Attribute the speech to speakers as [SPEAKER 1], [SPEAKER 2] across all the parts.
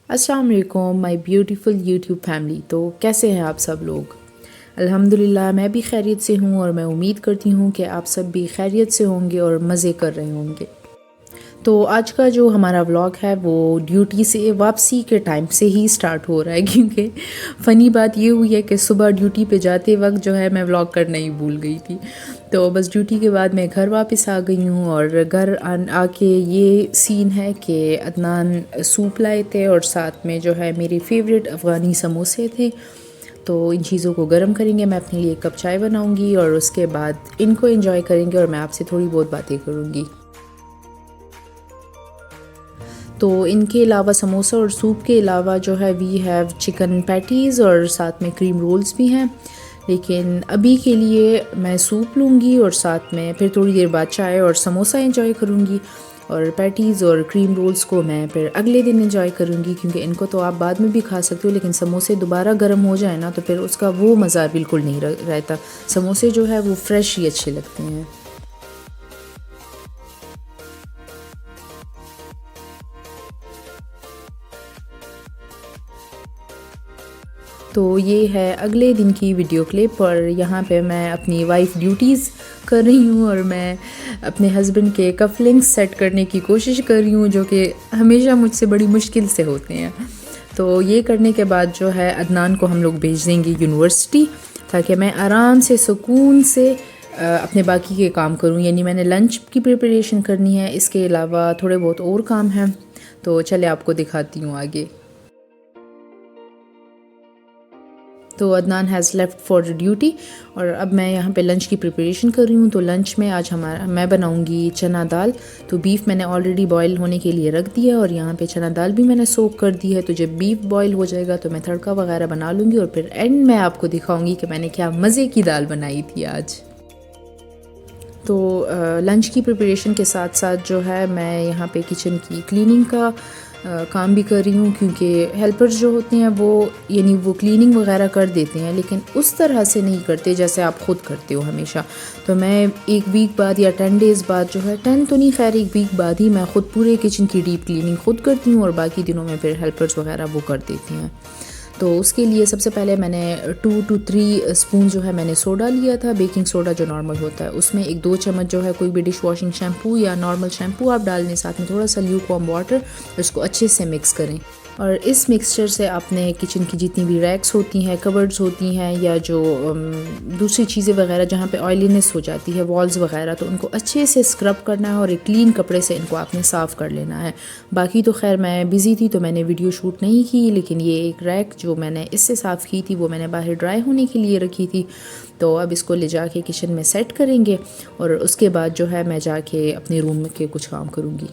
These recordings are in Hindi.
[SPEAKER 1] अस्सलाम वालेकुम माय ब्यूटीफुल यूट्यूब फैमिली। तो कैसे हैं आप सब लोग? अल्हम्दुलिल्लाह मैं भी खैरियत से हूँ और मैं उम्मीद करती हूँ कि आप सब भी खैरियत से होंगे और मज़े कर रहे होंगे। तो आज का जो हमारा व्लॉग है वो ड्यूटी से वापसी के टाइम से ही स्टार्ट हो रहा है क्योंकि फ़नी बात ये हुई है कि सुबह ड्यूटी पे जाते वक्त जो है मैं व्लॉग करना ही भूल गई थी। तो बस ड्यूटी के बाद मैं घर वापस आ गई हूँ और घर आके ये सीन है कि अदनान सूप लाए थे और साथ में जो है मेरे फेवरेट अफ़गानी समोसे थे। तो इन चीज़ों को गर्म करेंगे, मैं अपने लिए एक कप चाय बनाऊँगी और उसके बाद इनको एंजॉय करेंगे और मैं आपसे थोड़ी बहुत बातें करूँगी। तो इनके अलावा समोसा और सूप के अलावा जो है वी हैव चिकन पैटीज़ और साथ में क्रीम रोल्स भी हैं। लेकिन अभी के लिए मैं सूप लूँगी और साथ में फिर थोड़ी देर बाद चाय और समोसा एंजॉय करूँगी और पैटीज़ और क्रीम रोल्स को मैं फिर अगले दिन एंजॉय करूँगी क्योंकि इनको तो आप बाद में भी खा सकते हो, लेकिन समोसे दोबारा गर्म हो जाए ना तो फिर उसका वो मज़ा बिल्कुल नहीं रहता। समोसे जो है वो फ्रेश ही अच्छे लगते हैं। तो ये है अगले दिन की वीडियो क्लिप और यहाँ पे मैं अपनी वाइफ ड्यूटीज़ कर रही हूँ और मैं अपने हस्बैंड के कफलिंग्स सेट करने की कोशिश कर रही हूँ जो कि हमेशा मुझसे बड़ी मुश्किल से होते हैं। तो ये करने के बाद जो है अदनान को हम लोग भेज देंगे यूनिवर्सिटी ताकि मैं आराम से सुकून से अपने बाकी के काम करूँ। यानी मैंने लंच की प्रिपरेशन करनी है, इसके अलावा थोड़े बहुत और काम हैं। तो चले आपको दिखाती हूँ आगे। तो Adnan has left for duty और अब मैं यहाँ पे लंच की प्रिपरेशन कर रही हूँ। तो लंच में आज मैं बनाऊँगी चना दाल। तो बीफ मैंने ऑलरेडी बॉईल होने के लिए रख दिया और यहाँ पे चना दाल भी मैंने सोक कर दी है। तो जब बीफ बॉईल हो जाएगा तो मैं तड़का वगैरह बना लूँगी और फिर एंड में आपको दिखाऊँगी कि मैंने क्या मज़े की दाल बनाई थी आज। तो लंच की प्रिपरेशन के साथ साथ जो है मैं यहाँ पे किचन की क्लीनिंग का काम भी कर रही हूँ क्योंकि हेल्पर्स जो होते हैं वो यानी वो क्लीनिंग वगैरह कर देते हैं लेकिन उस तरह से नहीं करते जैसे आप ख़ुद करते हो हमेशा। तो मैं एक वीक बाद या 10 डेज़ बाद जो है 10 तो नहीं खैर एक वीक बाद ही मैं ख़ुद पूरे किचन की डीप क्लीनिंग खुद करती हूँ और बाकी दिनों में फिर हेल्पर्स वगैरह वो कर देती हैं। तो उसके लिए सबसे पहले मैंने 2 to 3 स्पून जो है मैंने सोडा लिया था, बेकिंग सोडा जो नॉर्मल होता है। उसमें 1-2 चम्मच जो है कोई भी डिश वॉशिंग शैम्पू या नॉर्मल शैम्पू आप डाल दें, साथ में थोड़ा सा ल्यूकवार्म वाटर, इसको अच्छे से मिक्स करें। और इस मिक्सचर से आपने किचन की जितनी भी रैक्स होती हैं, कबर्ड्स होती हैं या जो दूसरी चीज़ें वगैरह जहाँ पे ऑयलीनेस हो जाती है, वॉल्स वगैरह, तो उनको अच्छे से स्क्रब करना है और एक क्लीन कपड़े से इनको आपने साफ़ कर लेना है। बाकी तो खैर मैं बिज़ी थी तो मैंने वीडियो शूट नहीं की, लेकिन ये एक रैक जो मैंने इससे साफ़ की थी वो मैंने बाहर ड्राई होने के लिए रखी थी। तो अब इसको ले जाके किचन में सेट करेंगे और उसके बाद जो है मैं जाके अपने रूम के कुछ काम करूँगी।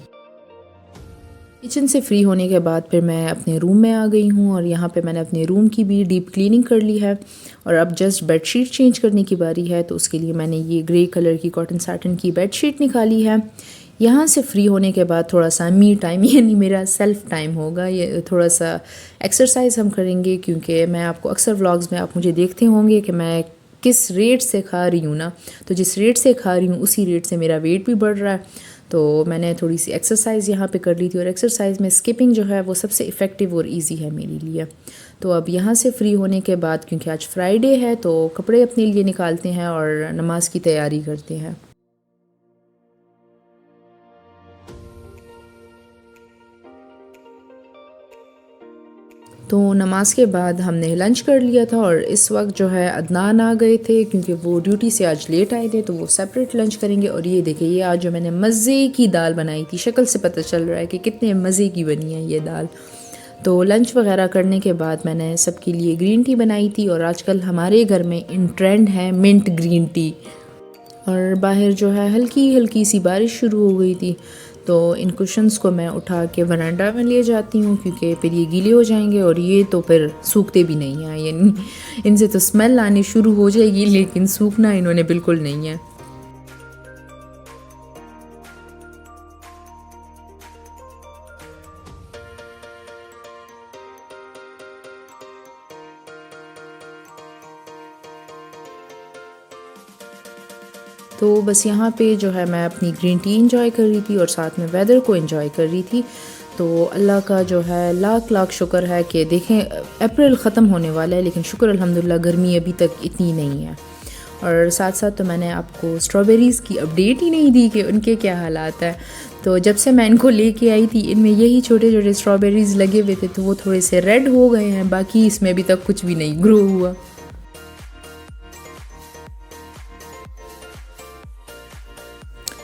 [SPEAKER 1] किचन से फ्री होने के बाद फिर मैं अपने रूम में आ गई हूँ और यहाँ पे मैंने अपने रूम की भी डीप क्लीनिंग कर ली है और अब जस्ट बेडशीट चेंज करने की बारी है। तो उसके लिए मैंने ये ग्रे कलर की कॉटन साटन की बेडशीट निकाली है। यहाँ से फ्री होने के बाद थोड़ा सा मी टाइम यानी मेरा सेल्फ़ टाइम होगा, ये थोड़ा सा एक्सरसाइज हम करेंगे क्योंकि मैं आपको अक्सर व्लॉग्स में आप मुझे देखते होंगे कि मैं किस रेट से खा रही हूँ ना, तो जिस रेट से खा रही हूँ उसी रेट से मेरा वेट भी बढ़ रहा है। तो मैंने थोड़ी सी एक्सरसाइज यहाँ पे कर ली थी और एक्सरसाइज में स्किपिंग जो है वो सबसे इफ़ेक्टिव और इजी है मेरे लिए। तो अब यहाँ से फ्री होने के बाद क्योंकि आज फ्राइडे है तो कपड़े अपने लिए निकालते हैं और नमाज की तैयारी करते हैं। तो नमाज के बाद हमने लंच कर लिया था और इस वक्त जो है अदनान आ गए थे क्योंकि वो ड्यूटी से आज लेट आए थे तो वो सेपरेट लंच करेंगे। और ये देखिए ये आज जो मैंने मज़े की दाल बनाई थी, शक्ल से पता चल रहा है कि कितने मज़े की बनी है ये दाल। तो लंच वगैरह करने के बाद मैंने सबके लिए ग्रीन टी बनाई थी और आजकल हमारे घर में इन ट्रेंड है मिंट ग्रीन टी। और बाहर जो है हल्की हल्की सी बारिश शुरू हो गई थी तो इन कुशन्स को मैं उठा के वरांडा में ले जाती हूँ क्योंकि फिर ये गीले हो जाएंगे और ये तो फिर सूखते भी नहीं हैं, यानी इनसे तो स्मेल आनी शुरू हो जाएगी लेकिन सूखना इन्होंने बिल्कुल नहीं है। तो बस यहाँ पे जो है मैं अपनी ग्रीन टी इंजॉय कर रही थी और साथ में वेदर को इंजॉय कर रही थी। तो अल्लाह का जो है लाख लाख शुक्र है कि देखें अप्रैल ख़त्म होने वाला है, लेकिन शुक्र अल्हम्दुलिल्लाह गर्मी अभी तक इतनी नहीं है। और साथ साथ तो मैंने आपको स्ट्रॉबेरीज़ की अपडेट ही नहीं दी कि उनके क्या हालात है। तो जब से मैं इनको लेके आई थी, इनमें यही छोटे छोटे स्ट्रॉबेरीज़ लगे हुए थे, तो वो थोड़े से रेड हो गए हैं, बाकी इसमें अभी तक कुछ भी नहीं ग्रो हुआ।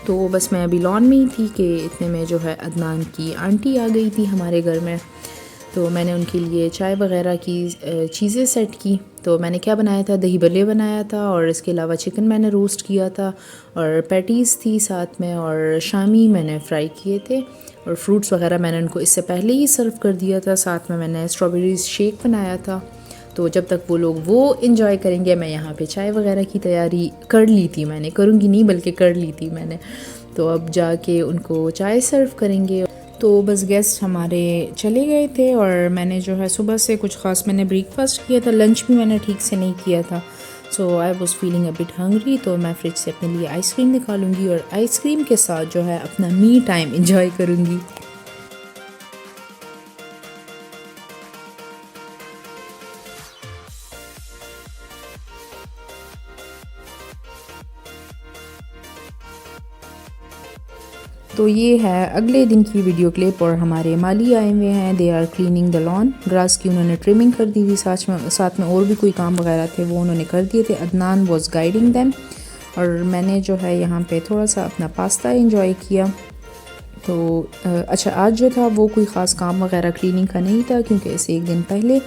[SPEAKER 1] तो बस मैं अभी लॉन में ही थी कि इतने में जो है अदनान की आंटी आ गई थी हमारे घर में। तो मैंने उनके लिए चाय वगैरह की चीज़ें सेट की। तो मैंने क्या बनाया था, दही भल्ले बनाया था, और इसके अलावा चिकन मैंने रोस्ट किया था, और पैटीज़ थी साथ में, और शामी मैंने फ्राई किए थे, और फ्रूट्स वगैरह मैंने उनको इससे पहले ही सर्व कर दिया था। साथ में मैंने स्ट्रॉबेरीज शेक बनाया था। तो जब तक वो लोग वो इन्जॉय करेंगे, मैं यहाँ पे चाय वगैरह की तैयारी कर ली थी। मैंने करूँगी नहीं बल्कि कर ली थी मैंने। तो अब जाके उनको चाय सर्व करेंगे। तो बस गेस्ट हमारे चले गए थे, और मैंने जो है सुबह से कुछ ख़ास मैंने ब्रेकफास्ट किया था, लंच भी मैंने ठीक से नहीं किया था। So I was feeling a bit hungry. तो मैं फ्रिज से अपने लिए आइसक्रीम निकालूंगी, और आइसक्रीम के साथ जो है अपना मी टाइम इंजॉय करूँगी। तो ये है अगले दिन की वीडियो क्लिप, और हमारे माली आए हुए हैं। They are cleaning the lawn, grass की उन्होंने ट्रिमिंग कर दी थी। साथ में और भी कोई काम वगैरह थे वो उन्होंने कर दिए थे। अदनान वाज गाइडिंग देम, और मैंने जो है यहाँ पे थोड़ा सा अपना पास्ता इंजॉय किया। तो अच्छा, आज जो था वो कोई ख़ास काम वगैरह क्लीनिंग का नहीं था, क्योंकि इससे एक दिन पहले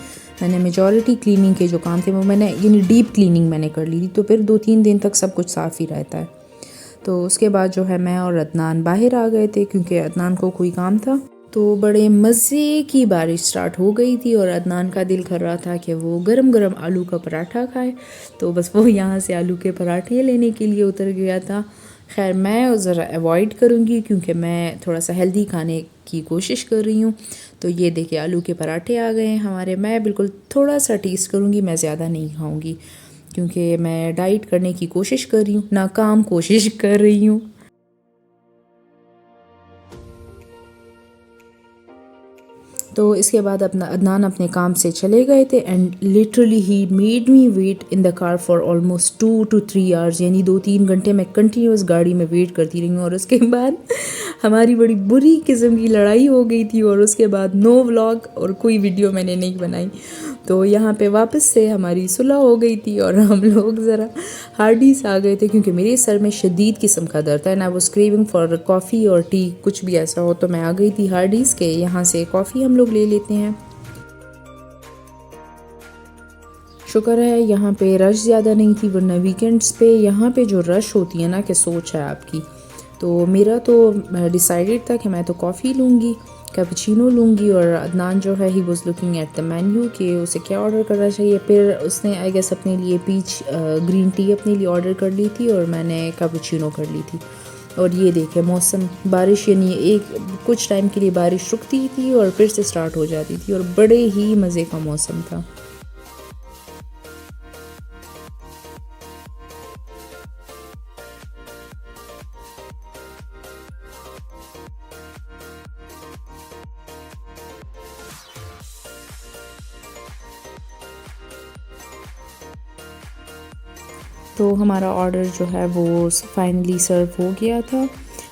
[SPEAKER 1] मैंने मेजॉरिटी क्लीनिंग के जो काम थे वो मैंने यानी डीप क्लीनिंग मैंने कर ली थी। तो फिर 2-3 दिन तक सब कुछ साफ़ ही रहता है। तो उसके बाद जो है मैं और अदनान बाहर आ गए थे, क्योंकि अदनान को कोई काम था। तो बड़े मज़े की बारिश स्टार्ट हो गई थी, और अदनान का दिल कर रहा था कि वो गरम गरम आलू का पराठा खाए। तो बस वो यहाँ से आलू के पराठे लेने के लिए उतर गया था। खैर मैं ज़रा अवॉइड करूँगी, क्योंकि मैं थोड़ा सा हेल्दी खाने की कोशिश कर रही हूँ। तो ये देखिए आलू के पराठे आ गए हैं हमारे। मैं बिल्कुल थोड़ा सा टेस्ट करूँगी, मैं ज़्यादा नहीं खाऊँगी, क्योंकि मैं डाइट करने की कोशिश कर रही हूँ, नाकाम कोशिश कर रही हूँ। तो इसके बाद अपना अदनान अपने काम से चले गए थे, एंड लिटरली ही made me wait in the car for almost 2 to 3 hours, यानी 2-3 घंटे मैं कंटिन्यूस गाड़ी में वेट करती रही हूँ। और उसके बाद हमारी बड़ी बुरी किस्म की लड़ाई हो गई थी, और उसके बाद नो व्लॉग और कोई वीडियो मैंने नहीं बनाई। तो यहाँ पे वापस से हमारी सुलह हो गई थी, और हम लोग ज़रा हार्डीस आ गए थे, क्योंकि मेरे सर में शदीद किस्म का दर्द है, ना वो क्रेविंग फॉर कॉफ़ी और टी कुछ भी ऐसा हो। तो मैं आ गई थी हार्डीस के, यहाँ से कॉफ़ी हम लोग ले लेते हैं। शुक्र है यहाँ पे रश ज़्यादा नहीं थी, वरना वीकेंड्स पे यहाँ पे जो रश होती है ना, कि सोच है आपकी। तो मेरा तो डिसाइडेड था कि मैं तो कॉफ़ी लूँगी, कैपुचिनो लूँगी, और अदनान जो है he was looking at the menu कि उसे क्या ऑर्डर करना चाहिए। फिर उसने आई गेस अपने लिए पीच ग्रीन टी अपने लिए ऑर्डर कर ली थी, और मैंने कैपुचिनो कर ली थी। और ये देखे मौसम, बारिश यानी एक कुछ टाइम के लिए बारिश रुकती थी और फिर से स्टार्ट हो जाती थी, और बड़े ही मज़े का मौसम था। तो हमारा ऑर्डर जो है वो फाइनली सर्व हो गया था।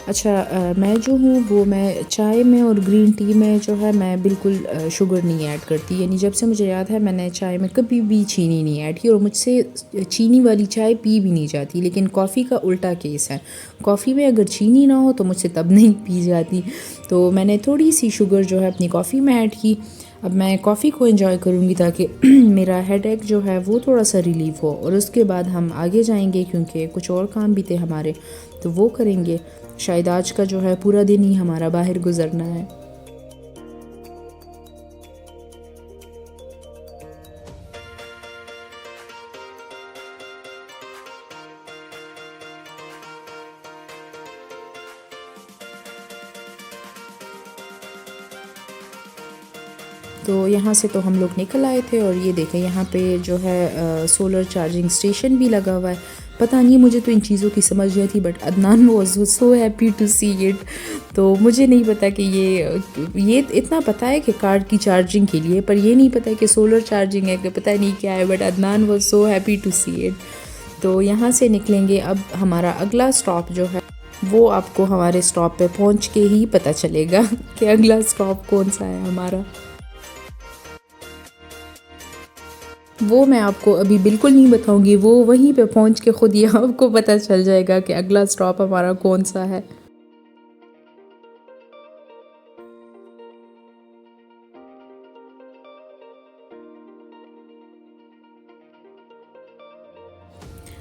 [SPEAKER 1] अच्छा, मैं जो हूँ वो मैं चाय में और ग्रीन टी में जो है मैं बिल्कुल शुगर नहीं ऐड करती, यानी जब से मुझे याद है मैंने चाय में कभी भी चीनी नहीं ऐड की, और मुझसे चीनी वाली चाय पी भी नहीं जाती। लेकिन कॉफ़ी का उल्टा केस है, कॉफ़ी में अगर चीनी ना हो तो मुझसे तब नहीं पी जाती। तो मैंने थोड़ी सी शुगर जो है अपनी कॉफ़ी में ऐड की। अब मैं कॉफ़ी को एंजॉय करूँगी, ताकि मेरा हेडेक जो है वो थोड़ा सा रिलीफ़ हो, और उसके बाद हम आगे जाएंगे, क्योंकि कुछ और काम भी थे हमारे, तो वो करेंगे। शायद आज का जो है पूरा दिन ही हमारा बाहर गुजरना है। तो यहाँ से तो हम लोग निकल आए थे, और ये देखें यहाँ पे जो है सोलर चार्जिंग स्टेशन भी लगा हुआ है। पता नहीं, मुझे तो इन चीज़ों की समझ नहीं थी, but Adnan was so happy to see it. तो मुझे नहीं पता कि ये इतना पता है कि कार की चार्जिंग के लिए, पर ये नहीं पता है कि सोलर चार्जिंग है कि पता नहीं क्या है, but Adnan was so happy to see it. तो यहाँ से निकलेंगे। अब हमारा अगला स्टॉप जो है वो आपको हमारे स्टॉप पे पहुँच के ही पता चलेगा कि अगला स्टॉप कौन सा है हमारा। वो मैं आपको अभी बिल्कुल नहीं बताऊंगी, वो वहीं पे पहुंच के खुद ही आपको पता चल जाएगा कि अगला स्टॉप हमारा कौन सा है।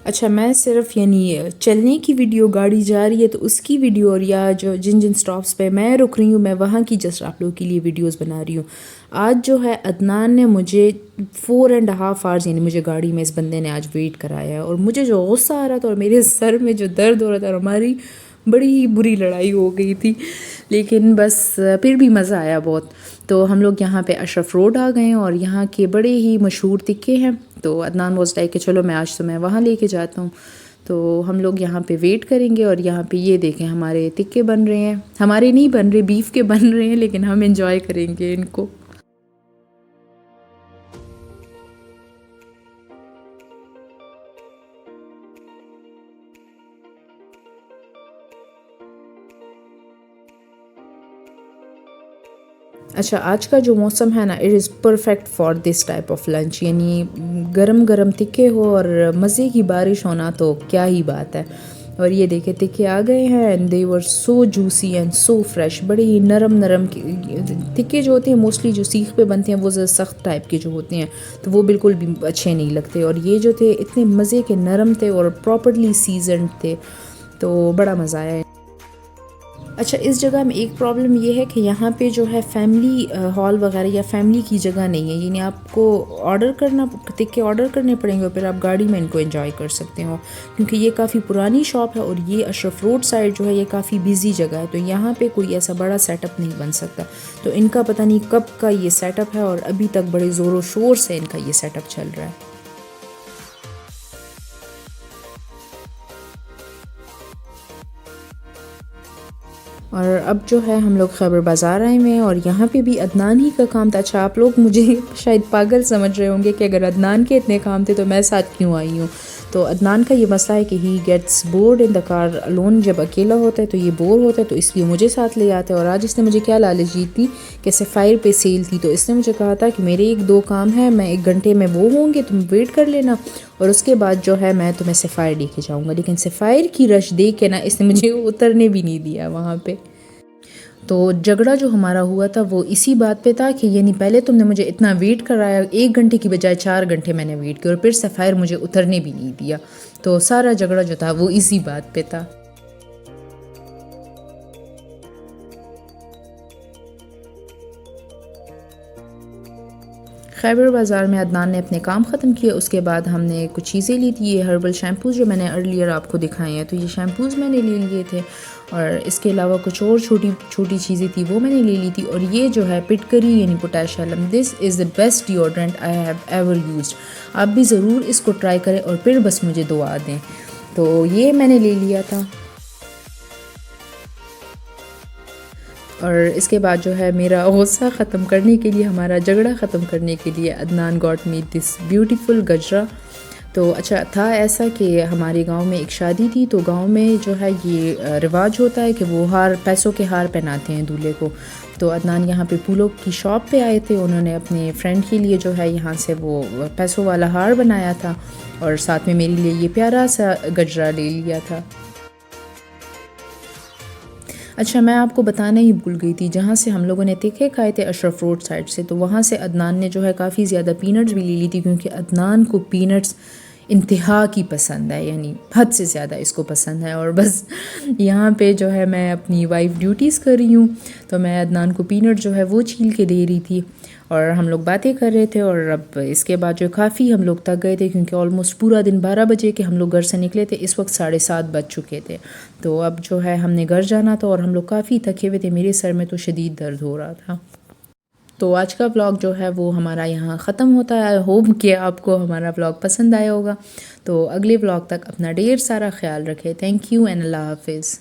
[SPEAKER 1] अच्छा, मैं सिर्फ यानी चलने की वीडियो, गाड़ी जा रही है तो उसकी वीडियो, और या जो जिन जिन स्टॉप्स पे मैं रुक रही हूँ मैं वहाँ की जस्ट आप लोगों के लिए वीडियोस बना रही हूँ। आज जो है अदनान ने मुझे 4.5 आवर्स यानी मुझे गाड़ी में इस बंदे ने आज वेट कराया है, और मुझे जो गुस्सा आ रहा था और मेरे सर में जो दर्द हो रहा था, और हमारी बड़ी ही बुरी लड़ाई हो गई थी, लेकिन बस फिर भी मज़ा आया बहुत। तो हम लोग यहाँ पे अशरफ रोड आ गए हैं और यहाँ के बड़े ही मशहूर टिक्के हैं। तो अदनान वाज लाइक कि चलो मैं आज तो मैं वहाँ लेके जाता हूँ। तो हम लोग यहाँ पे वेट करेंगे, और यहाँ पे ये देखें हमारे टिक्के बन रहे हैं। हमारे नहीं बन रहे, बीफ के बन रहे हैं, लेकिन हम इंजॉय करेंगे इनको। अच्छा, आज का जो मौसम है ना, it is perfect for this type of lunch, यानी गरम गरम तिक्के हो और मज़े की बारिश होना तो क्या ही बात है। और ये देखे तिक्के आ गए हैं, and they were so juicy and so fresh. बड़े ही नरम नरम तिक्के जो होते हैं मोस्टली जो सीख पे बनते हैं वो ज़रा सख्त टाइप के जो होते हैं, तो वो बिल्कुल भी अच्छे नहीं लगते। और ये जो थे इतने मज़े के नरम थे और प्रॉपरली सीजनड थे, तो बड़ा मज़ा आया। अच्छा, इस जगह में एक प्रॉब्लम ये है कि यहाँ पे जो है फैमिली हॉल वगैरह या फैमिली की जगह नहीं है, यानी आपको ऑर्डर करना, टिक्के ऑर्डर करने पड़ेंगे और फिर आप गाड़ी में इनको एंजॉय कर सकते हो, क्योंकि ये काफ़ी पुरानी शॉप है और ये अशरफ रोड साइड जो है ये काफ़ी बिजी जगह है, तो यहाँ पे कोई ऐसा बड़ा सेटअप नहीं बन सकता। तो इनका पता नहीं कब का ये सेटअप है और अभी तक बड़े ज़ोरों शोर से इनका ये सेटअप चल रहा है। और अब जो है हम लोग खैबर बाज़ार आए हुए हैं, और यहाँ पे भी अदनान ही का काम था। अच्छा, आप लोग मुझे शायद पागल समझ रहे होंगे कि अगर अदनान के इतने काम थे तो मैं साथ क्यों आई हूँ। तो अदनान का ये मसला है कि he gets bored in the car alone, जब अकेला होता है तो ये बोर होता है, तो इसलिए मुझे साथ ले आता है। और आज इसने मुझे क्या लालच दी थी कि सफ़ायर पे सेल थी, तो इसने मुझे कहा था कि मेरे 1-2 काम है, मैं 1 घंटे में वो होंगे, तुम वेट कर लेना, और उसके बाद जो है मैं तुम्हें सफ़ायर लेके जाऊँगा। लेकिन सफ़ायर की रश देख के ना इसने मुझे उतरने भी नहीं दिया वहाँ पे। तो झगड़ा जो हमारा हुआ था वो इसी बात पे था कि यानी पहले तुमने मुझे इतना वेट कराया, 1 घंटे की बजाय 4 घंटे मैंने वेट किया, और फिर सफ़ायर मुझे उतरने भी नहीं दिया। तो सारा झगड़ा जो था वो इसी बात पे था। खैबर बाज़ार में अदनान ने अपने काम ख़त्म किए, उसके बाद हमने कुछ चीज़ें ली थी। ये हर्बल शैम्पूज़ जो मैंने अर्लियर आपको दिखाए हैं, तो ये शैम्पूज़ मैंने ले लिए थे, और इसके अलावा कुछ और छोटी छोटी चीज़ें थी वो मैंने ले ली थी। और ये जो है पिटकरी यानी पोटैश अलम, this is the best deodorant I have ever used. आप भी ज़रूर इसको ट्राई करें और फिर बस मुझे दुआ दें। तो ये मैंने ले लिया था। और इसके बाद जो है मेरा गुस्सा ख़त्म करने के लिए, हमारा झगड़ा ख़त्म करने के लिए, Adnan got me this beautiful गजरा। तो अच्छा था ऐसा कि हमारे गांव में एक शादी थी, तो गांव में जो है ये रिवाज होता है कि वो हार, पैसों के हार पहनाते हैं दूल्हे को। तो अदनान यहाँ पे फूलों की शॉप पे आए थे, उन्होंने अपने फ्रेंड के लिए जो है यहाँ से वो पैसों वाला हार बनाया था, और साथ में मेरे लिए ये प्यारा सा गजरा ले लिया था। अच्छा, मैं आपको बताना ही भूल गई थी, जहाँ से हम लोगों ने तिक्के खाए थे अशरफ रोड साइड से, तो वहाँ से अदनान ने जो है काफ़ी ज़्यादा पीनट्स भी ले ली थी, क्योंकि अदनान को पीनट्स इंतहा की पसंद है, यानी हद से ज़्यादा इसको पसंद है। और बस यहाँ पे जो है मैं अपनी वाइफ ड्यूटीज़ कर रही हूँ, तो मैं अदनान को पीनट जो है वो छील के दे रही थी, और हम लोग बातें कर रहे थे। और अब इसके बाद जो काफ़ी हम लोग थक गए थे, क्योंकि ऑलमोस्ट पूरा दिन 12 बजे के हम लोग घर से निकले थे, इस वक्त 7:30 बज चुके थे। तो अब जो है हमने घर जाना था, और हम लोग काफ़ी थके हुए थे, मेरे सर में तो शदीद दर्द हो रहा था। तो आज का व्लॉग जो है वो हमारा यहाँ ख़त्म होता है। आई होप कि आपको हमारा व्लॉग पसंद आया होगा। तो अगले व्लॉग तक अपना ढेर सारा ख्याल रखें। थैंक यू एंड अल्लाह हाफिज़।